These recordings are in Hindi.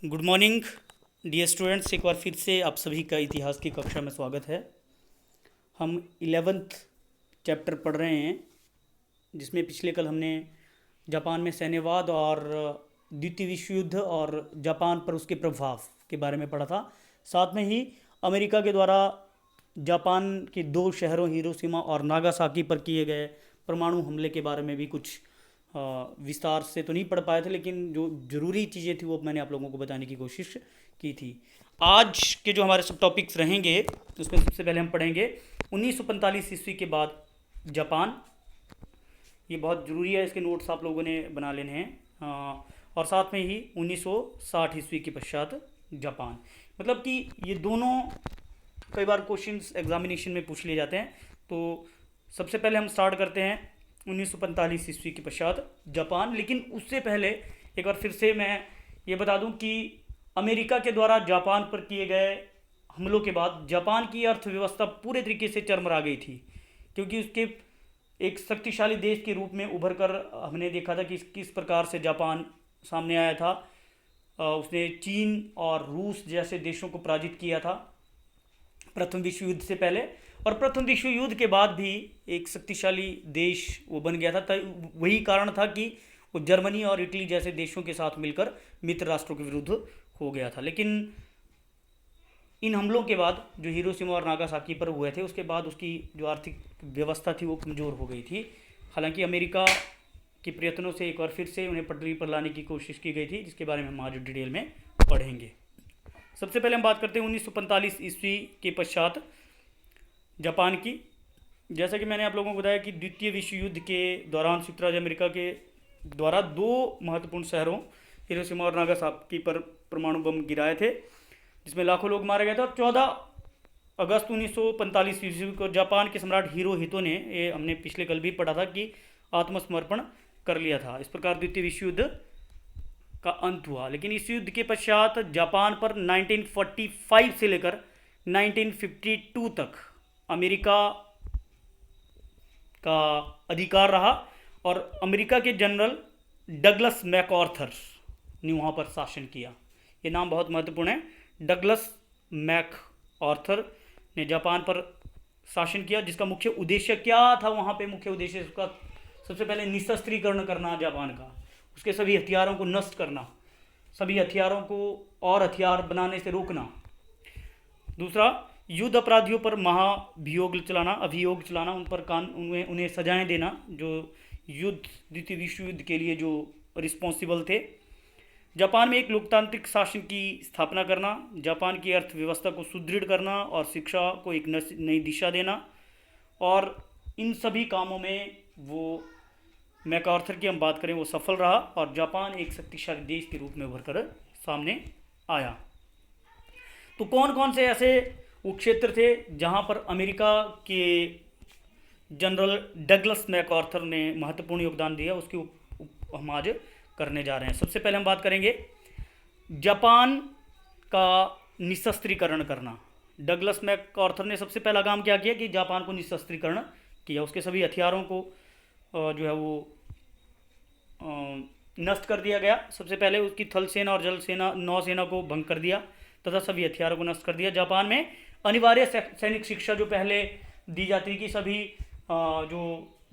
Good morning dear students. एक बार फिर से आप सभी का इतिहास की कक्षा में स्वागत है। हम 11th चैप्टर पढ़ रहे हैं, जिसमें पिछले कल हमने जापान में सैन्यवाद और द्वितीय विश्व युद्ध और जापान पर उसके प्रभाव के बारे में पढ़ा था। साथ में ही अमेरिका के द्वारा जापान के दो शहरों हिरोशिमा और नागासाकी पर किए गए परमाणु हमले के बारे में भी कुछ विस्तार से तो नहीं पढ़ पाए थे, लेकिन जो ज़रूरी चीज़ें थी वो मैंने आप लोगों को बताने की कोशिश की थी। आज के जो हमारे सब टॉपिक्स रहेंगे उसमें सबसे पहले हम पढ़ेंगे 1945 ईस्वी के बाद जापान। ये बहुत ज़रूरी है, इसके नोट्स आप लोगों ने बना लेने हैं। और साथ में ही 1960 ईस्वी के पश्चात जापान। मतलब कि ये दोनों कई बार क्वेश्चंस एग्जामिनेशन में पूछ लिए जाते हैं। तो सबसे पहले हम स्टार्ट करते हैं 1945 ईस्वी के पश्चात जापान। लेकिन उससे पहले एक बार फिर से मैं ये बता दूं कि अमेरिका के द्वारा जापान पर किए गए हमलों के बाद जापान की अर्थव्यवस्था पूरे तरीके से चरमरा गई थी, क्योंकि उसके एक शक्तिशाली देश के रूप में उभर कर हमने देखा था कि किस प्रकार से जापान सामने आया था। उसने चीन और रूस जैसे देशों को पराजित किया था प्रथम विश्व युद्ध से पहले, और प्रथम विश्व युद्ध के बाद भी एक शक्तिशाली देश वो बन गया था। वही कारण था कि वो जर्मनी और इटली जैसे देशों के साथ मिलकर मित्र राष्ट्रों के विरुद्ध हो गया था। लेकिन इन हमलों के बाद जो हिरोशिमा और नागासाकी पर हुए थे, उसके बाद उसकी जो आर्थिक व्यवस्था थी वो कमज़ोर हो गई थी। हालांकि अमेरिका के प्रयत्नों से एक बार फिर से उन्हें पटरी पर लाने की कोशिश की गई थी, जिसके बारे में हम आज डिटेल में पढ़ेंगे। सबसे पहले हम बात करते हैं 1945 ईस्वी के पश्चात जापान की। जैसा कि मैंने आप लोगों को बताया कि द्वितीय विश्व युद्ध के दौरान संयुक्त राज्य अमेरिका के द्वारा दो महत्वपूर्ण शहरों हिरोशिमा और नागासाकी पर परमाणु बम गिराए थे, जिसमें लाखों लोग मारे गए थे। और 14 अगस्त 1945 ईस्वी को जापान के सम्राट हिरोहितो ने, ये हमने पिछले कल भी पढ़ा था, कि आत्मसमर्पण कर लिया था। इस प्रकार द्वितीय विश्व युद्ध का अंत हुआ। लेकिन इस युद्ध के पश्चात जापान पर 1945 से लेकर 1952 तक अमेरिका का अधिकार रहा, और अमेरिका के जनरल डगलस मैकआर्थर ने वहाँ पर शासन किया। ये नाम बहुत महत्वपूर्ण है। डगलस मैकआर्थर ने जापान पर शासन किया, जिसका मुख्य उद्देश्य क्या था? वहाँ पे मुख्य उद्देश्य उसका सबसे पहले निशस्त्रीकरण करना जापान का, उसके सभी हथियारों को नष्ट करना, सभी हथियारों को और हथियार बनाने से रोकना। दूसरा, युद्ध अपराधियों पर महाभियोग चलाना, अभियोग चलाना, उन पर उन्हें सजाएं देना, जो युद्ध द्वितीय विश्व युद्ध के लिए जो रिस्पॉन्सिबल थे। जापान में एक लोकतांत्रिक शासन की स्थापना करना, जापान की अर्थव्यवस्था को सुदृढ़ करना और शिक्षा को एक नई दिशा देना। और इन सभी कामों में वो मैकआर्थर की हम बात करें, वो सफल रहा और जापान एक शक्तिशाली देश के रूप में उभर कर सामने आया। तो कौन कौन से ऐसे वो क्षेत्र थे जहाँ पर अमेरिका के जनरल डगलस मैकआर्थर ने महत्वपूर्ण योगदान दिया, उसकी हम आज करने जा रहे हैं। सबसे पहले हम बात करेंगे जापान का निशस्त्रीकरण करना। डगलस मैकआर्थर ने सबसे पहला काम क्या किया कि जापान को निशस्त्रीकरण किया। उसके सभी हथियारों को जो है वो नष्ट कर दिया गया। सबसे पहले उसकी थल सेना और जल सेना, नौसेना को भंग कर दिया तथा सभी हथियारों को नष्ट कर दिया। जापान में अनिवार्य सैनिक शिक्षा जो पहले दी जाती थी कि सभी जो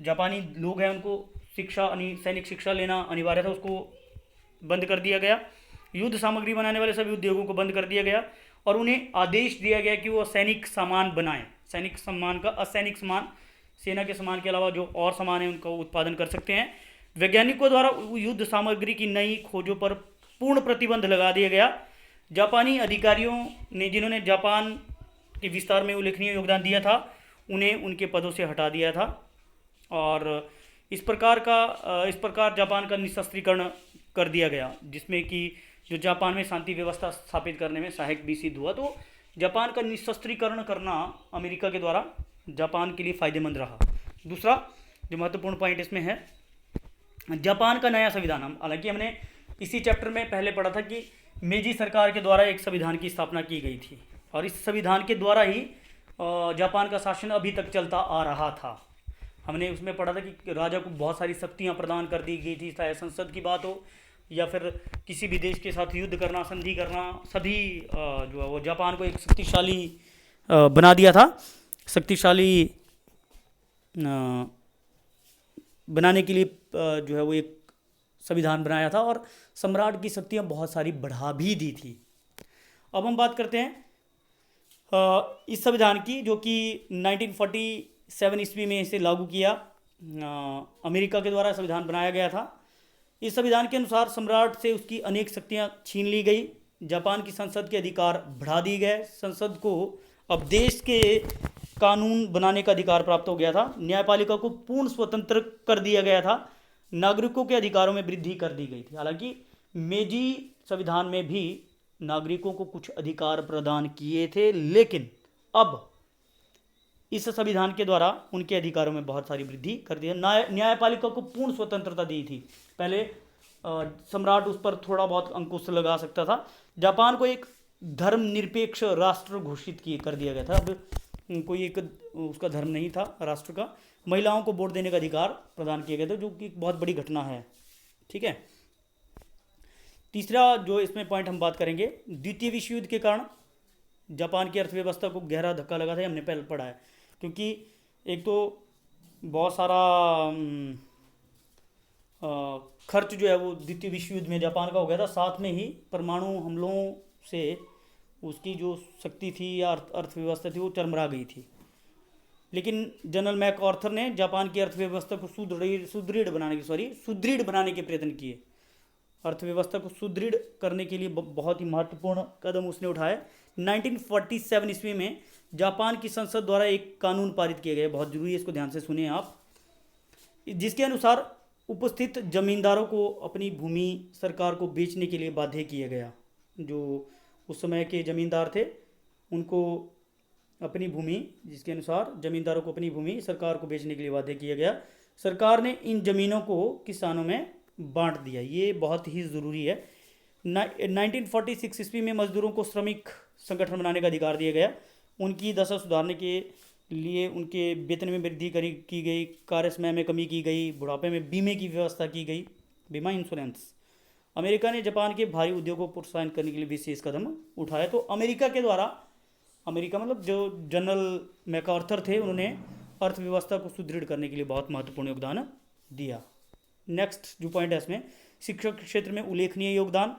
जापानी लोग हैं उनको सैनिक शिक्षा लेना अनिवार्य था, उसको बंद कर दिया गया। युद्ध सामग्री बनाने वाले सभी उद्योगों को बंद कर दिया गया और उन्हें आदेश दिया गया कि वो सैनिक सामान बनाएं। सैनिक सामान का असैनिक सामान, सेना के सामान के अलावा जो और सामान है उनका उत्पादन कर सकते हैं। वैज्ञानिकों द्वारा युद्ध सामग्री की नई खोजों पर पूर्ण प्रतिबंध लगा दिया गया। जापानी अधिकारियों ने, जिन्होंने जापान के विस्तार में उल्लेखनीय योगदान दिया था, उन्हें उनके पदों से हटा दिया था। और इस प्रकार जापान का निशस्त्रीकरण कर दिया गया, जिसमें कि जो जापान में शांति व्यवस्था स्थापित करने में सहायक भी सिद्ध हुआ। तो जापान का निशस्त्रीकरण करना अमेरिका के द्वारा जापान के लिए फ़ायदेमंद रहा। दूसरा जो महत्वपूर्ण पॉइंट इसमें है, जापान का नया संविधान। हालांकि हमने इसी चैप्टर में पहले पढ़ा था कि मेजी सरकार के द्वारा एक संविधान की स्थापना की गई थी, और इस संविधान के द्वारा ही जापान का शासन अभी तक चलता आ रहा था। हमने उसमें पढ़ा था कि राजा को बहुत सारी शक्तियाँ प्रदान कर दी गई थी, चाहे संसद की बात हो या फिर किसी भी देश के साथ युद्ध करना, संधि करना, सभी जो है वो जापान को एक शक्तिशाली बना दिया था। शक्तिशाली बनाने के लिए जो है वो एक संविधान बनाया था और सम्राट की शक्तियाँ बहुत सारी बढ़ा भी दी थी। अब हम बात करते हैं इस संविधान की, जो कि 1947 ईस्वी में इसे लागू किया, अमेरिका के द्वारा संविधान बनाया गया था। इस संविधान के अनुसार सम्राट से उसकी अनेक शक्तियां छीन ली गई। जापान की संसद के अधिकार बढ़ा दिए गए। संसद को अब देश के कानून बनाने का अधिकार प्राप्त हो गया था। न्यायपालिका को पूर्ण स्वतंत्र कर दिया गया था। नागरिकों के अधिकारों में वृद्धि कर दी गई थी। हालांकि मेजी संविधान में भी नागरिकों को कुछ अधिकार प्रदान किए थे, लेकिन अब इस संविधान के द्वारा उनके अधिकारों में बहुत सारी वृद्धि कर दी है। न्यायपालिका को पूर्ण स्वतंत्रता दी थी। पहले सम्राट उस पर थोड़ा बहुत अंकुश लगा सकता था। जापान को एक धर्मनिरपेक्ष राष्ट्र घोषित कर दिया गया था। अब कोई एक उसका धर्म नहीं था राष्ट्र का। महिलाओं को वोट देने का अधिकार प्रदान किया गया था, जो कि एक बहुत बड़ी घटना है। ठीक है। तीसरा जो इसमें पॉइंट हम बात करेंगे, द्वितीय विश्व युद्ध के कारण जापान की अर्थव्यवस्था को गहरा धक्का लगा था। हमने पहले पढ़ा है, क्योंकि एक तो बहुत सारा खर्च जो है वो द्वितीय विश्व युद्ध में जापान का हो गया था। साथ में ही परमाणु हमलों से उसकी जो शक्ति थी या अर्थव्यवस्था थी वो चरमरा गई थी। लेकिन जनरल मैकआर्थर ने जापान की अर्थव्यवस्था को सुदृढ़ बनाने के प्रयत्न किए। अर्थव्यवस्था को सुदृढ़ करने के लिए बहुत ही महत्वपूर्ण कदम उसने उठाए। 1947 ईस्वी में जापान की संसद द्वारा एक कानून पारित किया गया, बहुत जरूरी है, इसको ध्यान से सुनिए आप, जिसके अनुसार उपस्थित जमींदारों को अपनी भूमि सरकार को बेचने के लिए बाध्य किया गया। जो उस समय के जमींदार थे उनको अपनी भूमि, जिसके अनुसार जमींदारों को अपनी भूमि सरकार को बेचने के लिए बाध्य किया गया। सरकार ने इन जमीनों को किसानों में बांट दिया। ये बहुत ही ज़रूरी है। 1946 ईस्वी में मजदूरों को श्रमिक संगठन बनाने का अधिकार दिया गया। उनकी दशा सुधारने के लिए उनके वेतन में वृद्धि की गई, कार्य समय में कमी की गई, बुढ़ापे में बीमे की व्यवस्था की गई, बीमा इंश्योरेंस। अमेरिका ने जापान के भारी उद्योगों को प्रोत्साहन करने के लिए विशेष कदम उठाए। तो अमेरिका के द्वारा, अमेरिका मतलब जो जनरल मैकआर्थर थे, उन्होंने अर्थव्यवस्था को सुदृढ़ करने के लिए बहुत महत्वपूर्ण योगदान दिया। नेक्स्ट जो पॉइंट है इसमें, शिक्षा के क्षेत्र में उल्लेखनीय योगदान।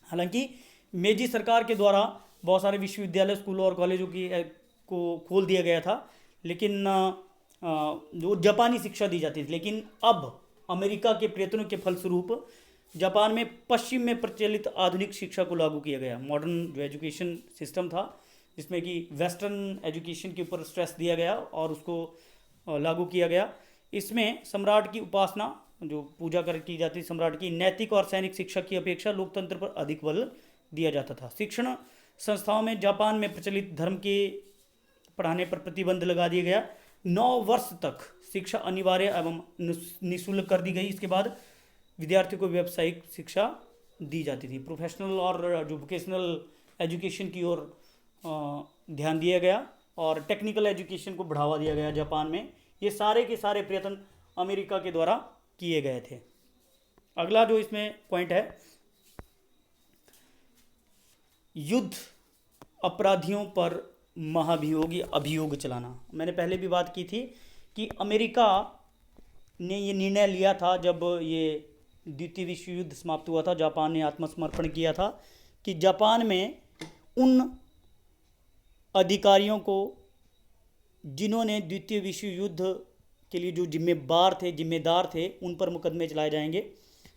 हालांकि मेजी सरकार के द्वारा बहुत सारे विश्वविद्यालय, स्कूलों और कॉलेजों को खोल दिया गया था, लेकिन जो जापानी शिक्षा दी जाती थी। लेकिन अब अमेरिका के प्रयत्नों के फलस्वरूप जापान में पश्चिम में प्रचलित आधुनिक शिक्षा को लागू किया गया। मॉडर्न जो एजुकेशन सिस्टम था, जिसमें कि वेस्टर्न एजुकेशन के ऊपर स्ट्रेस दिया गया और उसको लागू किया गया। इसमें सम्राट की उपासना, जो पूजा की जाती सम्राट की, नैतिक और सैनिक शिक्षा की अपेक्षा लोकतंत्र पर अधिक बल दिया जाता था। शिक्षण संस्थाओं में जापान में प्रचलित धर्म के पढ़ाने पर प्रतिबंध लगा दिया गया। 9 वर्ष तक शिक्षा अनिवार्य एवं निःशुल्क कर दी गई। इसके बाद विद्यार्थियों को व्यावसायिक शिक्षा दी जाती थी। प्रोफेशनल और जो वोकेशनल एजुकेशन की ओर ध्यान दिया गया और टेक्निकल एजुकेशन को बढ़ावा दिया गया जापान में। ये सारे के सारे प्रयत्न अमेरिका के द्वारा किए गए थे। अगला जो इसमें पॉइंट है, युद्ध अपराधियों पर महाभियोग अभियोग चलाना। मैंने पहले भी बात की थी कि अमेरिका ने ये निर्णय लिया था जब ये द्वितीय विश्व युद्ध समाप्त हुआ था, जापान ने आत्मसमर्पण किया था, कि जापान में उन अधिकारियों को जिन्होंने द्वितीय विश्व युद्ध के लिए जो जिम्मेदार थे उन पर मुकदमे चलाए जाएंगे।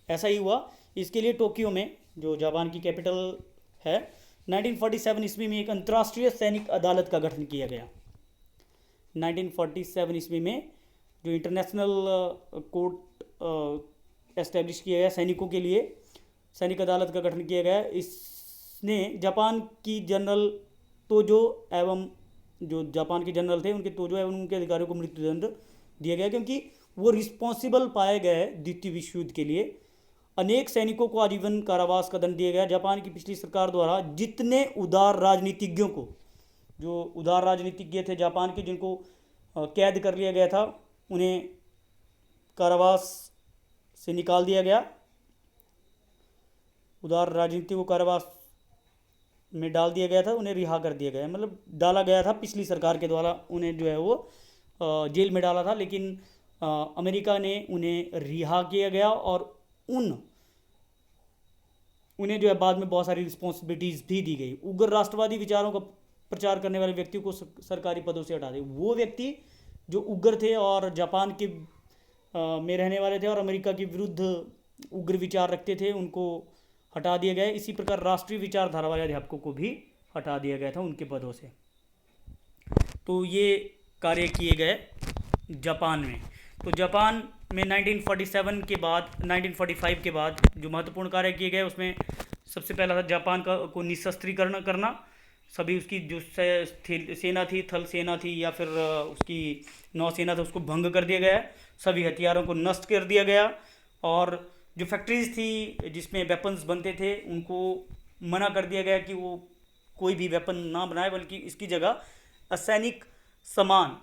ऐसा ही हुआ। इसके लिए टोक्यो में, जो जापान की कैपिटल है, 1947 ईस्वी में एक अंतर्राष्ट्रीय सैनिक अदालत का गठन किया गया। 1947 ईस्वी में जो इंटरनेशनल कोर्ट एस्टेब्लिश किया गया सैनिकों के लिए, सैनिक अदालत का गठन किया गया। इसने जापान की जनरल तोजो एवं जो जापान के जनरल थे, उनके तोजो एवं उनके अधिकारियों को मृत्युदंड दिया गया, क्योंकि वो रिस्पॉन्सिबल पाए गए द्वितीय विश्व युद्ध के लिए। अनेक सैनिकों को आजीवन कारावास का दंड दिया गया। जापान की पिछली सरकार द्वारा जितने उदार राजनीतिज्ञों को, जो उदार राजनीतिज्ञ थे जापान के, जिनको कैद कर लिया गया था, उन्हें कारावास से निकाल दिया गया। उदार राजनीति को कारावास में डाल दिया गया था, उन्हें रिहा कर दिया गया, मतलब डाला गया था पिछली सरकार के द्वारा, उन्हें जो है वो जेल में डाला था, लेकिन अमेरिका ने उन्हें रिहा किया गया और उन्हें जो है बाद में बहुत सारी रिस्पॉन्सिबिलिटीज़ भी दी गई। उग्र राष्ट्रवादी विचारों का प्रचार करने वाले व्यक्ति को सरकारी पदों से हटा दिया। वो व्यक्ति जो उग्र थे और जापान के में रहने वाले थे और अमेरिका के विरुद्ध उग्र विचार रखते थे, उनको हटा दिया गया। इसी प्रकार राष्ट्रीय विचारधारा वाले अध्यापकों को भी हटा दिया गया था उनके पदों से। तो ये कार्य किए गए जापान में। तो जापान में 1947 के बाद 1945 के बाद जो महत्वपूर्ण कार्य किए गए, उसमें सबसे पहला था जापान को निशस्त्रीकरण करना। सभी उसकी जो सेना थी, थल सेना थी या फिर उसकी नौसेना था, उसको भंग कर दिया गया। सभी हथियारों को नष्ट कर दिया गया और जो फैक्ट्रीज थी जिसमें वेपन्स बनते थे उनको मना कर दिया गया कि वो कोई भी वेपन ना बनाए, बल्कि इसकी जगह असैनिक सामान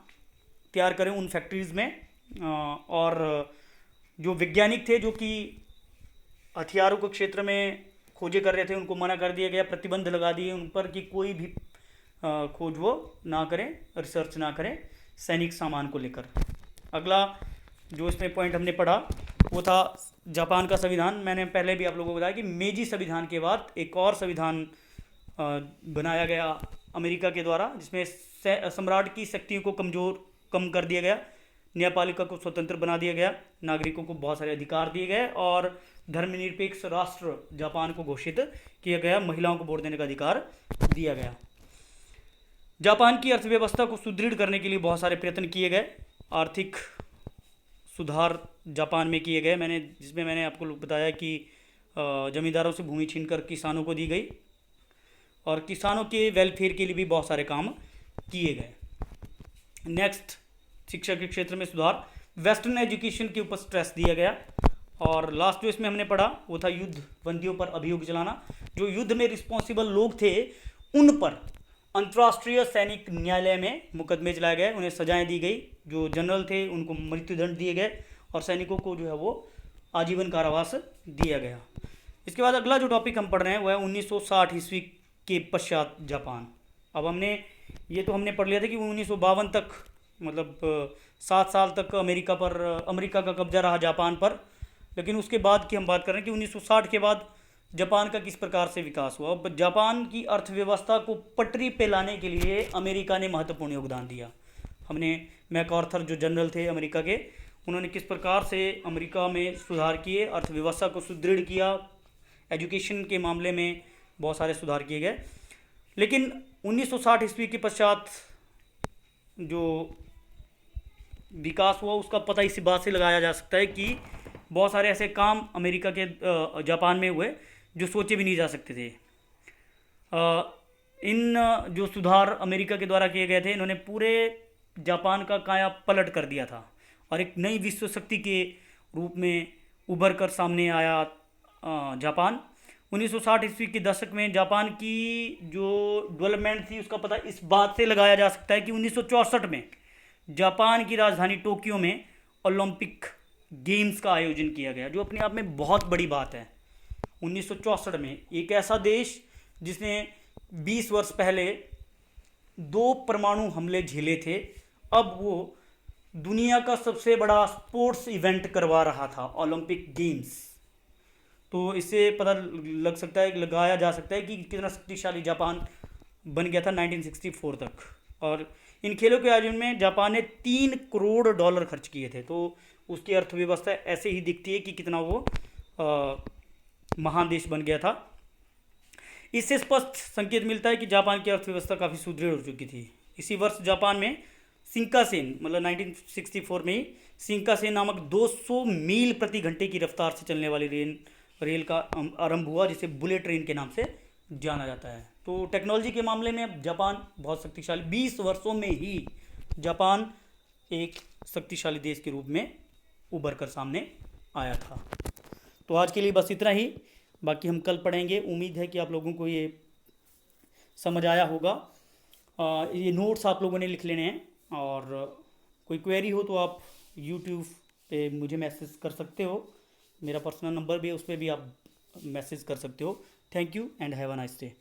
तैयार करें उन फैक्ट्रीज़ में। और जो वैज्ञानिक थे जो कि हथियारों के क्षेत्र में खोजें कर रहे थे, उनको मना कर दिया गया, प्रतिबंध लगा दिए उन पर कि कोई भी खोज वो ना करें, रिसर्च ना करें सैनिक सामान को लेकर। अगला जो इसमें पॉइंट हमने पढ़ा वो था जापान का संविधान। मैंने पहले भी आप लोगों को बताया कि मेजी संविधान के बाद एक और संविधान बनाया गया अमेरिका के द्वारा, जिसमें सम्राट की शक्तियों को कम कर दिया गया, न्यायपालिका को स्वतंत्र बना दिया गया, नागरिकों को बहुत सारे अधिकार दिए गए और धर्मनिरपेक्ष राष्ट्र जापान को घोषित किया गया, महिलाओं को वोट देने का अधिकार दिया गया। जापान की अर्थव्यवस्था को सुदृढ़ करने के लिए बहुत सारे प्रयत्न किए गए। आर्थिक सुधार जापान में किए गए, जिसमें मैंने आपको बताया कि जमींदारों से भूमि छीनकर किसानों को दी गई और किसानों के वेलफेयर के लिए भी बहुत सारे काम किए गए। नेक्स्ट, शिक्षा के क्षेत्र में सुधार, वेस्टर्न एजुकेशन के ऊपर स्ट्रेस दिया गया। और लास्ट जो इसमें हमने पढ़ा वो था युद्ध बंदियों पर अभियोग चलाना। जो युद्ध में रिस्पॉन्सिबल लोग थे उन पर अंतर्राष्ट्रीय सैनिक न्यायालय में मुकदमे चलाए गए, उन्हें सजाएं दी गई। जो जनरल थे उनको मृत्युदंड दिए गए और सैनिकों को जो है वो आजीवन कारावास दिया गया। इसके बाद अगला जो टॉपिक हम पढ़ रहे हैं वह है 1960 ईस्वी के पश्चात जापान। अब हमने पढ़ लिया था कि 1952 तक, मतलब 7 साल तक अमेरिका का कब्जा रहा जापान पर। लेकिन उसके बाद की हम बात कर रहे हैं कि 1960 के बाद जापान का किस प्रकार से विकास हुआ। अब जापान की अर्थव्यवस्था को पटरी पे लाने के लिए अमेरिका ने महत्वपूर्ण योगदान दिया। हमने मैकआर्थर जो जनरल थे अमेरिका के, उन्होंने किस प्रकार से अमेरिका में सुधार किए, अर्थव्यवस्था को सुदृढ़ किया, एजुकेशन के मामले में बहुत सारे सुधार किए गए। लेकिन 1960 ईस्वी के पश्चात जो विकास हुआ उसका पता इसी बात से लगाया जा सकता है कि बहुत सारे ऐसे काम अमेरिका के जापान में हुए जो सोचे भी नहीं जा सकते थे। इन जो सुधार अमेरिका के द्वारा किए गए थे, इन्होंने पूरे जापान का काया पलट कर दिया था और एक नई विश्व शक्ति के रूप में उभर कर सामने आया जापान। 1960 ईस्वी के दशक में जापान की जो डेवलपमेंट थी उसका पता इस बात से लगाया जा सकता है कि 1964 में जापान की राजधानी टोक्यो में ओलंपिक गेम्स का आयोजन किया गया, जो अपने आप में बहुत बड़ी बात है। 1964 में एक ऐसा देश जिसने 20 वर्ष पहले 2 परमाणु हमले झेले थे, अब वो दुनिया का सबसे बड़ा स्पोर्ट्स इवेंट करवा रहा था, ओलंपिक गेम्स। तो इससे पता लगाया जा सकता है कि कितना शक्तिशाली जापान बन गया था 1964 तक। और इन खेलों के आयोजन में जापान ने $3 करोड़ खर्च किए थे। तो उसकी अर्थव्यवस्था ऐसे ही दिखती है कि कितना वो महान देश बन गया था। इससे स्पष्ट संकेत मिलता है कि जापान की अर्थव्यवस्था काफ़ी सुदृढ़ हो चुकी थी। इसी वर्ष जापान में शिंकासेन, मतलब 1964 में ही शिंकासेन नामक 200 मील प्रति घंटे की रफ्तार से चलने वाली रेल का आरंभ हुआ, जिसे बुलेट ट्रेन के नाम से जाना जाता है। तो टेक्नोलॉजी के मामले में जापान बहुत शक्तिशाली, 20 वर्षों में ही जापान एक शक्तिशाली देश के रूप में उभर कर सामने आया था। तो आज के लिए बस इतना ही, बाकी हम कल पढ़ेंगे। उम्मीद है कि आप लोगों को ये समझ आया होगा। ये नोट्स आप लोगों ने लिख लेने हैं और कोई क्वेरी हो तो आप यूट्यूब पे मुझे मैसेज कर सकते हो। मेरा पर्सनल नंबर भी है, उस पर भी आप मैसेज कर सकते हो। Thank you and have a nice day.